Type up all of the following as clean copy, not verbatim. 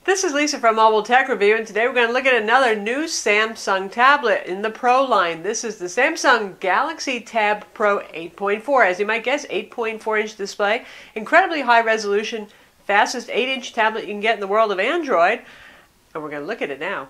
This is Lisa from Mobile Tech Review, and today we're going to look at another new Samsung tablet in the Pro line. This is the Samsung Galaxy Tab Pro 8.4. As you might guess, 8.4-inch display, incredibly high resolution, fastest 8-inch tablet you can get in the world of Android, and we're going to look at it now.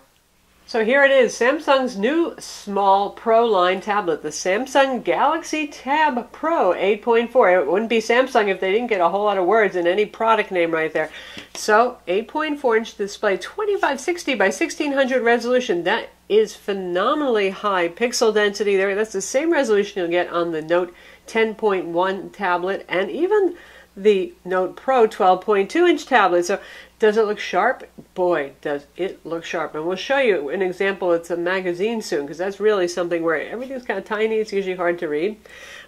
So here it is, Samsung's new small Pro line tablet, the Samsung Galaxy Tab Pro 8.4. It wouldn't be Samsung if they didn't get a whole lot of words in any product name right there. So, 8.4-inch display, 2560 by 1600 resolution. That is phenomenally high pixel density there. That's the same resolution you'll get on the Note 10.1 tablet and even the Note Pro 12.2-inch tablet. So, does it look sharp? Boy, does it look sharp. And we'll show you an example. It's a magazine soon, because that's really something where everything's kind of tiny. It's usually hard to read.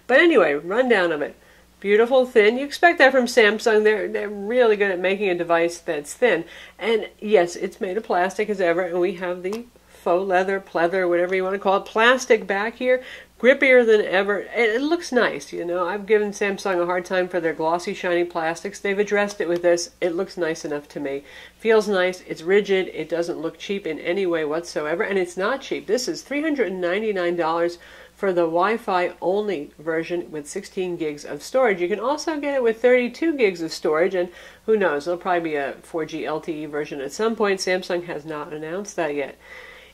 But anyway, rundown of it. Beautiful, thin. You expect that from Samsung. They're really good at making a device that's thin. And yes, it's made of plastic as ever. And we have the faux leather, pleather, whatever you want to call it, plastic back here. Grippier than ever. It looks nice, you know. I've given Samsung a hard time for their glossy, shiny plastics. They've addressed it with this. It looks nice enough to me. Feels nice. It's rigid. It doesn't look cheap in any way whatsoever. And it's not cheap. This is $399 for the Wi-Fi only version with 16 gigs of storage. You can also get it with 32 gigs of storage. And who knows, there'll probably be a 4G LTE version at some point. Samsung has not announced that yet.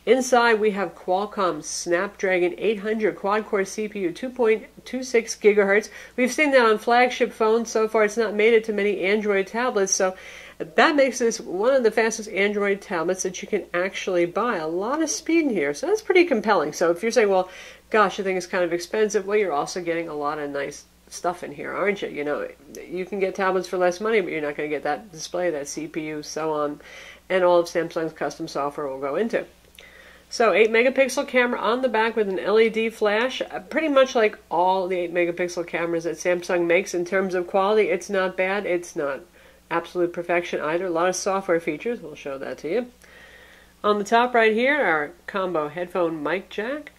Inside we have Qualcomm Snapdragon 800 quad-core CPU, 2.26 gigahertz. We've seen that on flagship phones. So far it's not made it to many Android tablets, so that makes this one of the fastest Android tablets that you can actually buy. A lot of speed in here, so that's pretty compelling. So if you're saying, well, gosh, I think it's kind of expensive, well, you're also getting a lot of nice stuff in here, aren't you? You know, you can get tablets for less money, but you're not going to get that display, that CPU, so on, and all of Samsung's custom software will go into. So 8-megapixel camera on the back with an LED flash, pretty much like all the 8-megapixel cameras that Samsung makes in terms of quality. It's not bad, it's not absolute perfection either. A lot of software features, we'll show that to you. On the top right here, our combo headphone mic jack.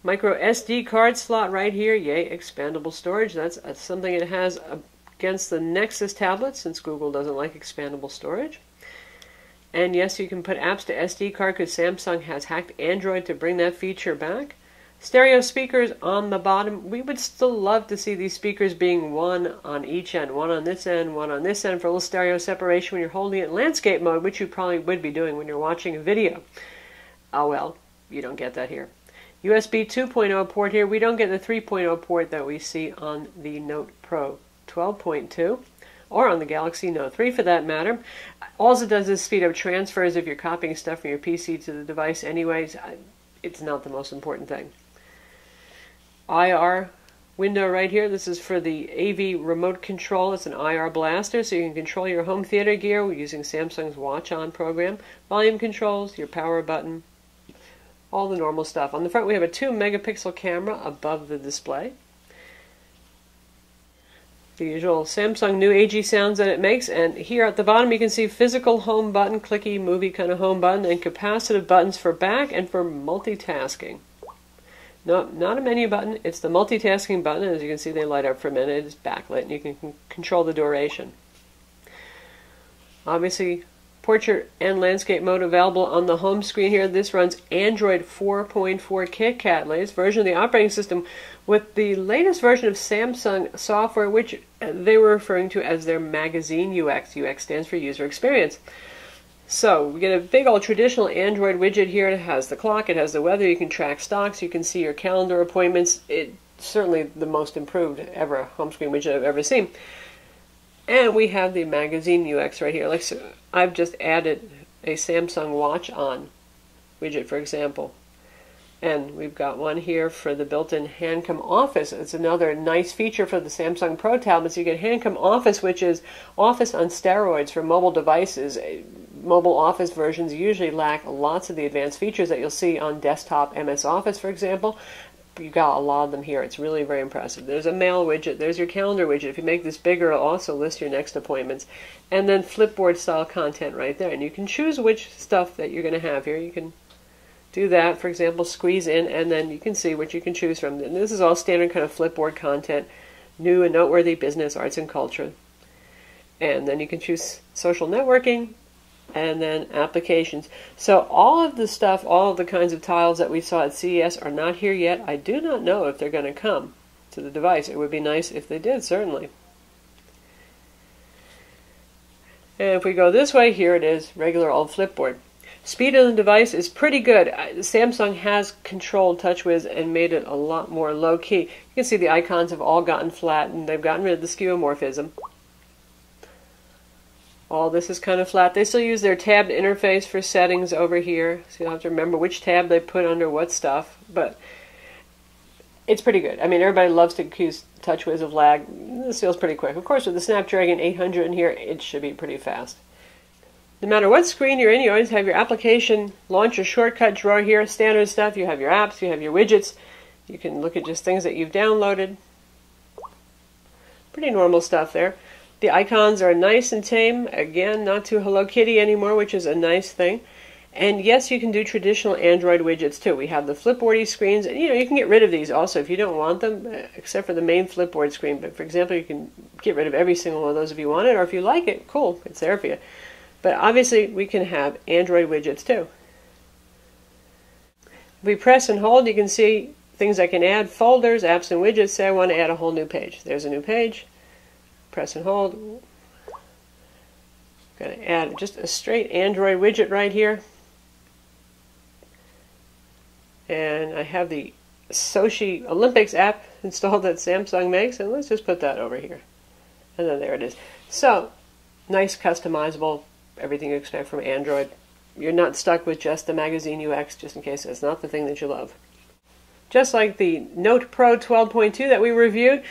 Micro SD card slot right here, yay, expandable storage. That's something it has against the Nexus tablet, since Google doesn't like expandable storage. And yes, you can put apps to SD card because Samsung has hacked Android to bring that feature back. Stereo speakers on the bottom. We would still love to see these speakers being one on each end. One on this end, one on this end for a little stereo separation when you're holding it in landscape mode, which you probably would be doing when you're watching a video. Oh well, you don't get that here. USB 2.0 port here. We don't get the 3.0 port that we see on the Note Pro 12.2. or on the Galaxy Note 3 for that matter. All it does is speed up transfers if you're copying stuff from your PC to the device anyways. It's not the most important thing. IR window right here. This is for the AV remote control. It's an IR blaster, so you can control your home theater gear using Samsung's Watch On program. Volume controls, your power button, all the normal stuff. On the front we have a 2-megapixel camera above the display. The usual Samsung new AG sounds that it makes, and here at the bottom you can see physical home button, clicky movie kind of home button, and capacitive buttons for back and for multitasking. No, not a menu button, it's the multitasking button. As you can see, they light up for a minute. It's backlit and you can control the duration. Obviously, portrait and landscape mode available on the home screen here. This runs Android 4.4 KitKat, latest version of the operating system, with the latest version of Samsung software, which they were referring to as their magazine UX. UX stands for user experience. So we get a big old traditional Android widget here. It has the clock, it has the weather, you can track stocks, you can see your calendar appointments. It's certainly the most improved ever home screen widget I've ever seen. And we have the magazine UX right here. Like, so I've just added a Samsung Watch On widget, for example. And we've got one here for the built-in Handcom Office. It's another nice feature for the Samsung Pro tablets. You get Handcom Office, which is Office on steroids for mobile devices. Mobile Office versions usually lack lots of the advanced features that you'll see on desktop MS Office, for example. You've got a lot of them here. It's really very impressive. There's a mail widget. There's your calendar widget. If you make this bigger, it'll also list your next appointments. And then Flipboard style content right there. And you can choose which stuff that you're going to have here. You can do that, for example, squeeze in, and then you can see what you can choose from. And this is all standard kind of Flipboard content, new and noteworthy business, arts, and culture. And then you can choose social networking, and then applications. So all of the stuff, all of the kinds of tiles that we saw at CES are not here yet. I do not know if they're going to come to the device. It would be nice if they did, certainly. And if we go this way, here it is, regular old Flipboard. Speed on the device is pretty good. Samsung has controlled TouchWiz and made it a lot more low-key. You can see the icons have all gotten flat, and they've gotten rid of the skeuomorphism. All this is kind of flat. They still use their tabbed interface for settings over here, so you'll have to remember which tab they put under what stuff, but it's pretty good. I mean, everybody loves to accuse TouchWiz of lag. This feels pretty quick. Of course, with the Snapdragon 800 in here, it should be pretty fast. No matter what screen you're in, you always have your application launcher shortcut drawer here, standard stuff. You have your apps, you have your widgets. You can look at just things that you've downloaded. Pretty normal stuff there. The icons are nice and tame. Again, not too Hello Kitty anymore, which is a nice thing. And yes, you can do traditional Android widgets too. We have the Flipboardy screens, and you can get rid of these also if you don't want them, except for the main Flipboard screen. But for example, you can get rid of every single one of those if you want it, or if you like it, cool, it's there for you. But obviously, we can have Android widgets too. If we press and hold, you can see things I can add, folders, apps, and widgets. Say I want to add a whole new page. There's a new page. Press and hold. I'm going to add just a straight Android widget right here. And I have the Sochi Olympics app installed that Samsung makes, and let's just put that over here. And then there it is. So, nice, customizable, everything you expect from Android. You're not stuck with just the magazine UX, just in case it's not the thing that you love. Just like the Note Pro 12.2 that we reviewed,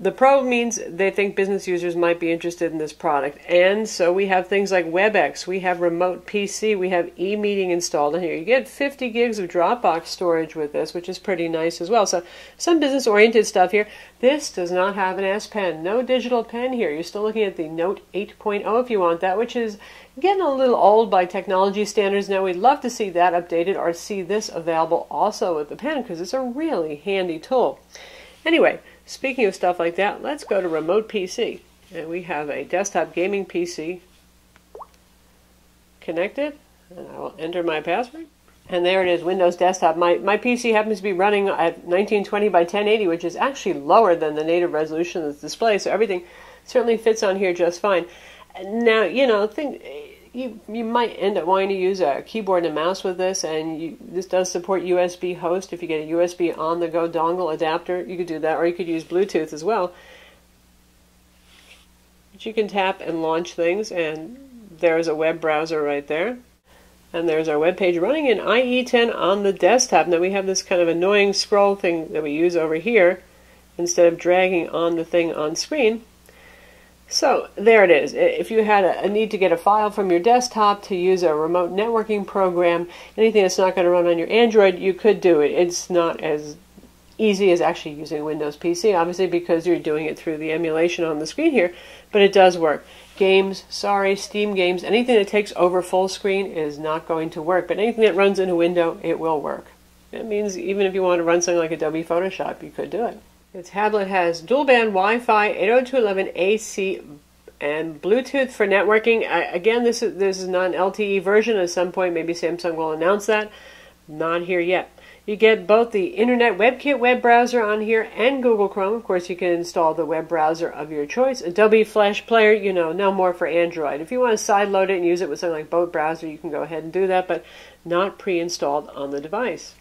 the Pro means they think business users might be interested in this product. And so we have things like WebEx, we have Remote PC, we have e-meeting installed in here. You get 50 gigs of Dropbox storage with this, which is pretty nice as well. So some business-oriented stuff here. This does not have an S Pen. No digital pen here. You're still looking at the Note 8.0 if you want that, which is getting a little old by technology standards now. We'd love to see that updated or see this available also with the pen because it's a really handy tool. Anyway, speaking of stuff like that, let's go to Remote PC. And we have a desktop gaming PC connected. And I will enter my password. And there it is, Windows Desktop. My PC happens to be running at 1920 by 1080, which is actually lower than the native resolution of the display, so everything certainly fits on here just fine. Now, you might end up wanting to use a keyboard and mouse with this, and this does support USB host. If you get a USB on-the-go dongle adapter, you could do that, or you could use Bluetooth as well. But you can tap and launch things, and there's a web browser right there. And there's our web page running in IE10 on the desktop. Now we have this kind of annoying scroll thing that we use over here instead of dragging on the thing on screen. So there it is. If you had a need to get a file from your desktop to use a remote networking program, anything that's not going to run on your Android, you could do it. It's not as easy as actually using a Windows PC, obviously, because you're doing it through the emulation on the screen here, but it does work. Games, Steam games, anything that takes over full screen is not going to work, but anything that runs in a window, it will work. That means even if you want to run something like Adobe Photoshop, you could do it. The tablet has dual-band Wi-Fi, 802.11ac, and Bluetooth for networking. Again, this is not an LTE version. At some point, maybe Samsung will announce that. Not here yet. You get both the Internet WebKit web browser on here and Google Chrome. Of course, you can install the web browser of your choice. Adobe Flash Player, no more for Android. If you want to sideload it and use it with something like Boat Browser, you can go ahead and do that, but not pre-installed on the device.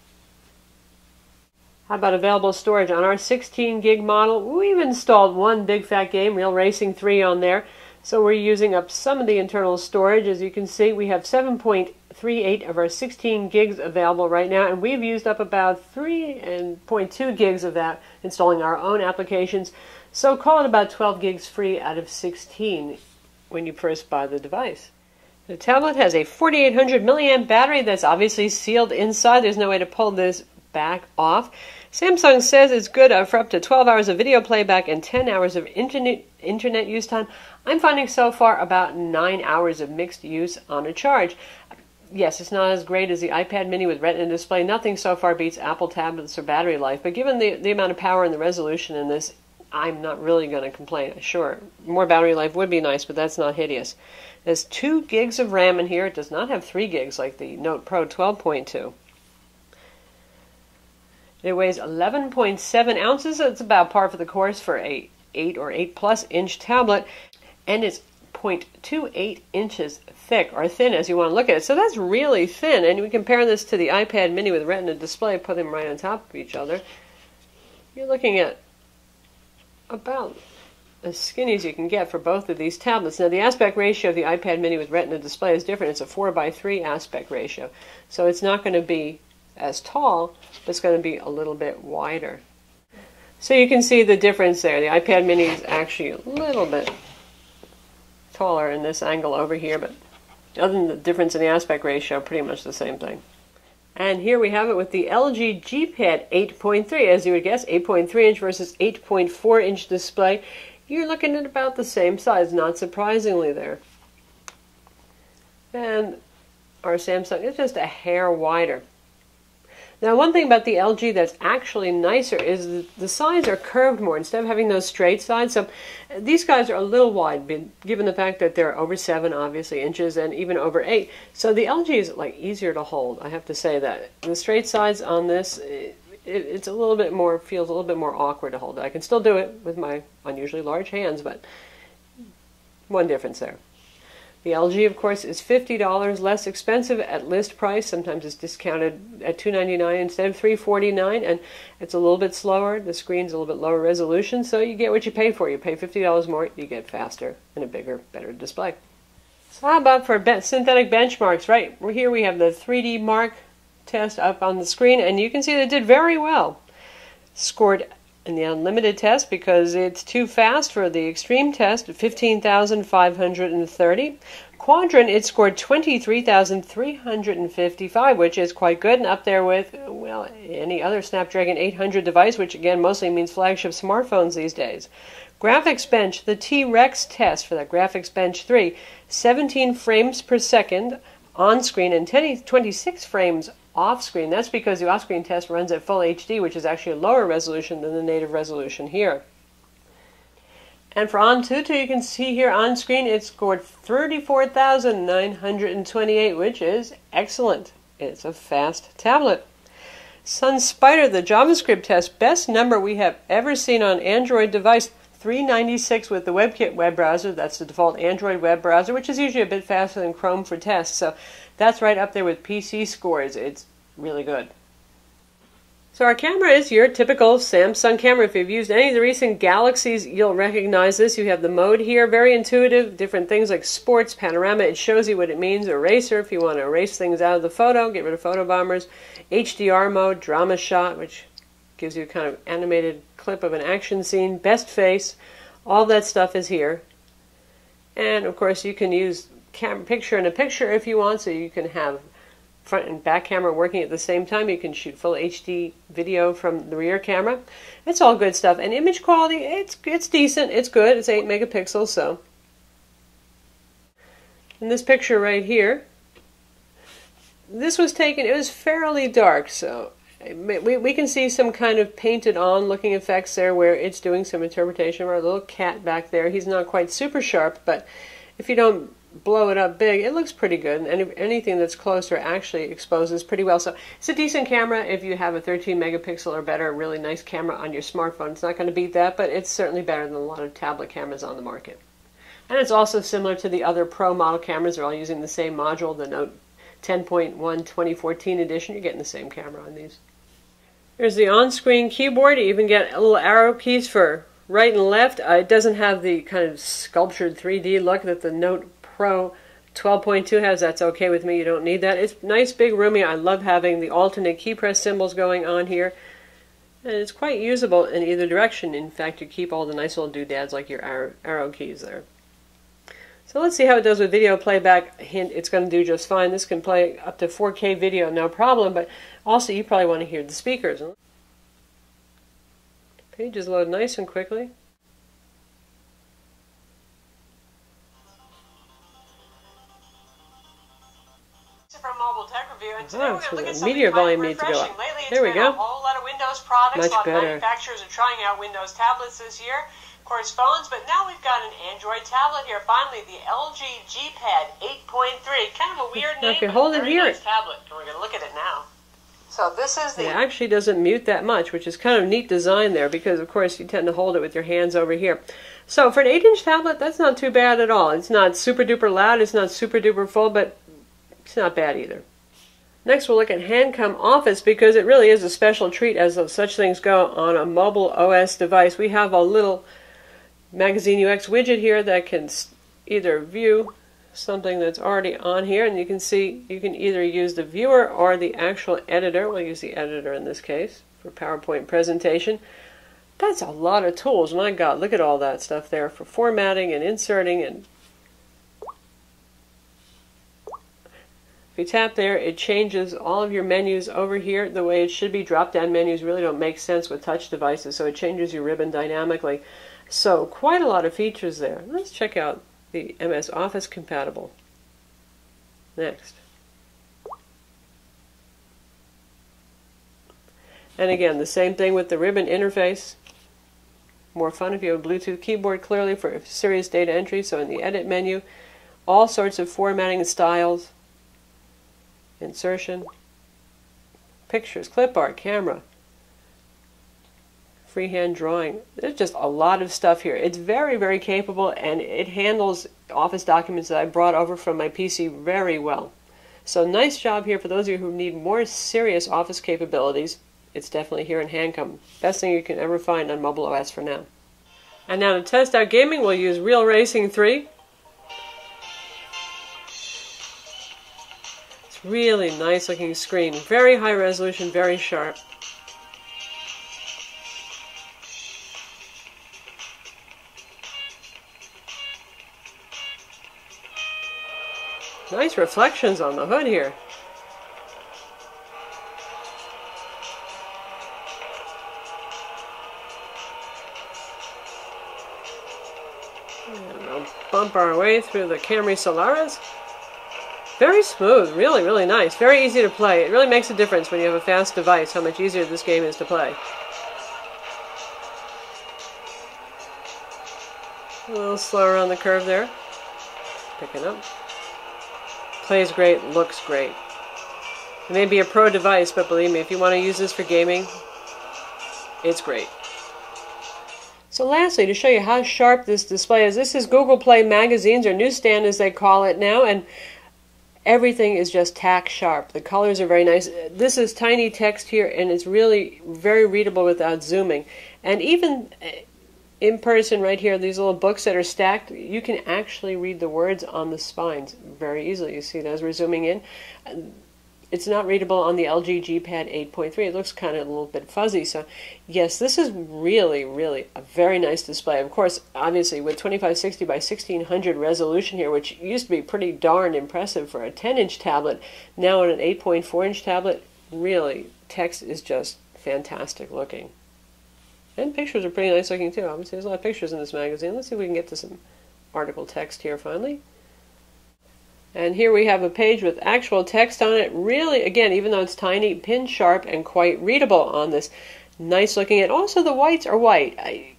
How about available storage? On our 16 gig model, we've installed one big fat game, Real Racing 3, on there. So we're using up some of the internal storage. As you can see, we have 7.38 of our 16 gigs available right now, and we've used up about 3.2 gigs of that installing our own applications. So call it about 12 gigs free out of 16 when you first buy the device. The tablet has a 4800 milliamp battery that's obviously sealed inside. There's no way to pull this back off. Samsung says it's good for up to 12 hours of video playback and 10 hours of internet use time. I'm finding so far about 9 hours of mixed use on a charge. Yes, it's not as great as the iPad mini with Retina display. Nothing so far beats Apple tablets or battery life, but given the amount of power and the resolution in this, I'm not really going to complain. Sure, more battery life would be nice, but that's not hideous. There's 2 gigs of RAM in here. It does not have 3 gigs like the Note Pro 12.2. It weighs 11.7 ounces. It's about par for the course for a 8 or 8 plus inch tablet, and it's 0.28 inches thick, or thin as you want to look at it. So that's really thin, and we compare this to the iPad mini with Retina display, put them right on top of each other. You're looking at about as skinny as you can get for both of these tablets. Now the aspect ratio of the iPad mini with Retina display is different. It's a 4:3 aspect ratio. So it's not going to be as tall, but it's going to be a little bit wider. So you can see the difference there. The iPad mini is actually a little bit taller in this angle over here, but other than the difference in the aspect ratio, pretty much the same thing. And here we have it with the LG G Pad 8.3. As you would guess, 8.3 inch versus 8.4 inch display. You're looking at about the same size, not surprisingly there. And our Samsung is just a hair wider. Now, one thing about the LG that's actually nicer is the sides are curved more instead of having those straight sides. So these guys are a little wide, given the fact that they're over 7, obviously, inches, and even over 8. So the LG is like easier to hold. I have to say that the straight sides on this, it's a little bit more, feels a little bit more awkward to hold. I can still do it with my unusually large hands, but one difference there. The LG, of course, is $50 less expensive at list price. Sometimes it's discounted at $299 instead of $349, and it's a little bit slower. The screen's a little bit lower resolution, so you get what you pay for. You pay $50 more, you get faster and a bigger, better display. So how about for synthetic benchmarks? Right here we have the 3D Mark test up on the screen, and you can see they did very well. Scored in the unlimited test because it's too fast for the extreme test, 15,530. Quadrant, it scored 23,355, which is quite good, and up there with, well, any other Snapdragon 800 device, which again mostly means flagship smartphones these days. Graphics Bench, the T-Rex test for the Graphics Bench 3, 17 frames per second on screen and 26 frames off screen. That's because the off-screen test runs at full HD, which is actually a lower resolution than the native resolution here. And for Antutu, you can see here on screen it scored 34,928, which is excellent. It's a fast tablet. SunSpider, the JavaScript test, best number we have ever seen on Android device, 396 with the WebKit web browser. That's the default Android web browser, which is usually a bit faster than Chrome for tests. So that's right up there with PC scores. It's really good. So our camera is your typical Samsung camera. If you've used any of the recent Galaxies, you'll recognize this. You have the mode here, very intuitive, different things like sports, panorama. It shows you what it means. Eraser, if you want to erase things out of the photo, get rid of photo bombers. HDR mode, drama shot, which gives you a kind of animated clip of an action scene. Best face, all that stuff is here. And of course you can use picture in a picture if you want, so you can have front and back camera working at the same time. You can shoot full HD video from the rear camera. It's all good stuff. And image quality, it's decent, it's good. It's 8 megapixels, so. In this picture right here, this was taken, it was fairly dark, so we can see some kind of painted on looking effects there where it's doing some interpretation of our little cat back there. He's not quite super sharp, but if you don't blow it up big, it looks pretty good, and anything that's closer actually exposes pretty well. So it's a decent camera if you have a 13 megapixel or better, really nice camera on your smartphone. It's not going to beat that, but it's certainly better than a lot of tablet cameras on the market. And it's also similar to the other Pro model cameras. They're all using the same module, the Note 10.1 2014 edition. You're getting the same camera on these. Here's the on-screen keyboard. You even get little arrow keys for right and left. It doesn't have the kind of sculptured 3D look that the Note Pro 12.2 has. That's okay with me. You don't need that. It's nice, big, roomy. I love having the alternate key press symbols going on here. And it's quite usable in either direction. In fact, you keep all the nice little doodads like your arrow keys there. So let's see how it does with video playback. Hint, it's going to do just fine. This can play up to 4K video, no problem, but also you probably want to hear the speakers. Pages load nice and quickly. From Mobile Tech Review, and today we're going to look at the something media volume kind of needs to go up. Lately, There we go. A whole lot of Windows Windows products. Much a lot better. of manufacturers are trying out Windows tablets this year. Of course, phones, but now we've got an Android tablet here. Finally, the LG G Pad 8.3. Kind of a weird name, if you but hold a it very here. nice tablet. And we're going to look at it now. So this is the... It actually doesn't mute that much, which is kind of neat design there because, of course, you tend to hold it with your hands over here. So for an 8-inch tablet, that's not too bad at all. It's not super duper loud, it's not super duper full, but it's not bad either. Next, we'll look at Handcom Office because it really is a special treat as such things go on a mobile OS device. We have a little Magazine UX widget here that can either view something that's already on here, and you can see you can either use the viewer or the actual editor. We'll use the editor in this case for PowerPoint presentation. That's a lot of tools. My God, look at all that stuff there for formatting and inserting. And if you tap there, it changes all of your menus over here the way it should be. Drop-down menus really don't make sense with touch devices, so it changes your ribbon dynamically. So quite a lot of features there. Let's check out the MS Office compatible. Next. And again, the same thing with the ribbon interface. More fun if you have a Bluetooth keyboard clearly for serious data entry. So in the edit menu, all sorts of formatting styles, insertion, pictures, clip art, camera, freehand drawing. There's just a lot of stuff here. It's very, very capable, and it handles Office documents that I brought over from my PC very well. So nice job here for those of you who need more serious Office capabilities. It's definitely here in Handcom. Best thing you can ever find on mobile OS for now. And now to test out gaming, we'll use Real Racing 3. It's really nice looking screen. Very high resolution, very sharp. Nice reflections on the hood here. And we'll bump our way through the Camry Solaris. Very smooth, really, really nice. Very easy to play. It really makes a difference when you have a fast device how much easier this game is to play. A little slower on the curve there. Picking up. Plays great, looks great. It may be a pro device, but believe me, if you want to use this for gaming, it's great. So lastly, to show you how sharp this display is, this is Google Play Magazines, or Newsstand as they call it now, and everything is just tack sharp. The colors are very nice. This is tiny text here, and it's really very readable without zooming. And even in person right here, these little books that are stacked, you can actually read the words on the spines very easily. You see it as we're zooming in. It's not readable on the LG G Pad 8.3. It looks kind of a little bit fuzzy. So yes, this is really, really a very nice display. Of course, obviously with 2560 by 1600 resolution here, which used to be pretty darn impressive for a 10-inch tablet, now on an 8.4-inch tablet, really, text is just fantastic looking. And pictures are pretty nice looking too. Obviously, there's a lot of pictures in this magazine. Let's see if we can get to some article text here finally. And here we have a page with actual text on it. Really, again, even though it's tiny, pin sharp and quite readable on this. Nice looking. And also the whites are white.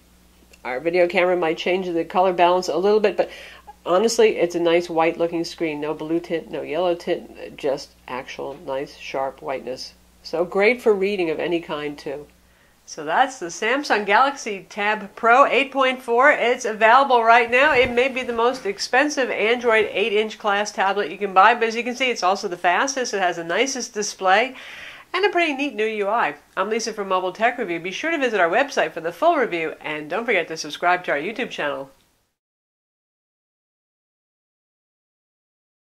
Our video camera might change the color balance a little bit, but honestly, it's a nice white looking screen. No blue tint, no yellow tint, just actual nice sharp whiteness. So great for reading of any kind too. So that's the Samsung Galaxy Tab Pro 8.4. It's available right now. It may be the most expensive Android 8-inch class tablet you can buy, but as you can see, it's also the fastest. It has the nicest display and a pretty neat new UI. I'm Lisa from Mobile Tech Review. Be sure to visit our website for the full review, and don't forget to subscribe to our YouTube channel.